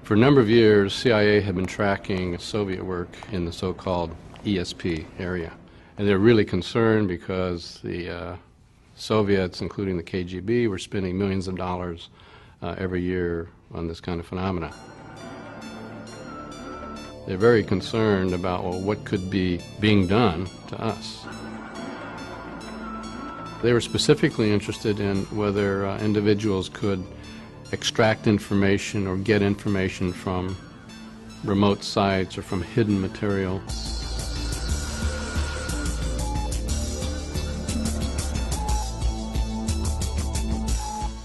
For a number of years, CIA had been tracking Soviet work in the so-called ESP area. And they're really concerned because the Soviets, including the KGB, were spending millions of dollars every year on this kind of phenomena. They're very concerned about, well, what could be being done to us. They were specifically interested in whether individuals could extract information or get information from remote sites or from hidden material.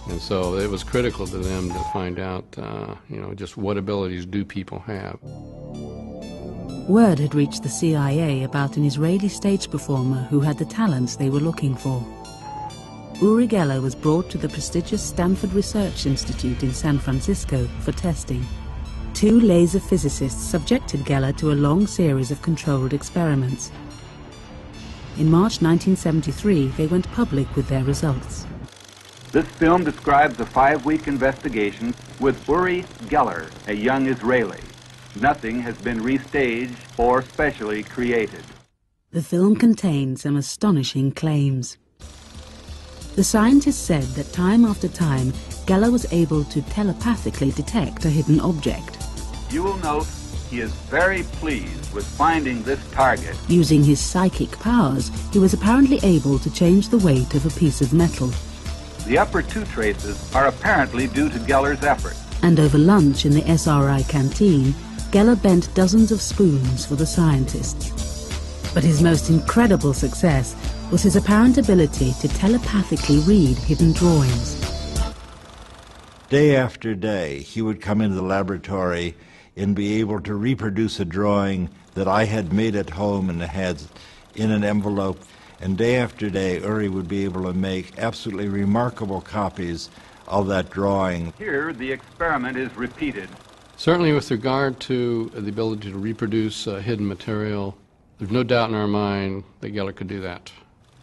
And so it was critical to them to find out, just what abilities do people have. Word had reached the CIA about an Israeli stage performer who had the talents they were looking for. Uri Geller was brought to the prestigious Stanford Research Institute in San Francisco for testing. 2 laser physicists subjected Geller to a long series of controlled experiments. In March 1973, they went public with their results. This film describes a 5-week investigation with Uri Geller, a young Israeli. Nothing has been restaged or specially created. The film contained some astonishing claims. The scientists said that time after time, Geller was able to telepathically detect a hidden object. You will note he is very pleased with finding this target. Using his psychic powers, he was apparently able to change the weight of a piece of metal. The upper 2 traces are apparently due to Geller's effort. And over lunch in the SRI canteen, Geller bent dozens of spoons for the scientists. But his most incredible success was his apparent ability to telepathically read hidden drawings. Day after day, he would come into the laboratory and be able to reproduce a drawing that I had made at home and had in an envelope. And day after day, Uri would be able to make absolutely remarkable copies of that drawing. Here, the experiment is repeated. Certainly with regard to the ability to reproduce hidden material, there's no doubt in our mind that Geller could do that.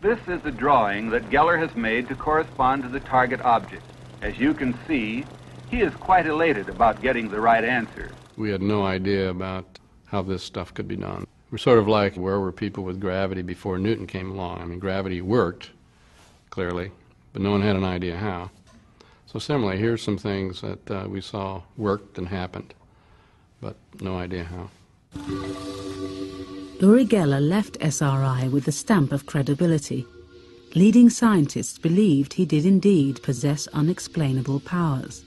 This is a drawing that Geller has made to correspond to the target object. As you can see, he is quite elated about getting the right answer. We had no idea about how this stuff could be done. We're sort of like, where were people with gravity before Newton came along? I mean, gravity worked, clearly, but no one had an idea how. So similarly, here's some things that we saw worked and happened, but no idea how. Uri Geller left SRI with the stamp of credibility. Leading scientists believed he did indeed possess unexplainable powers.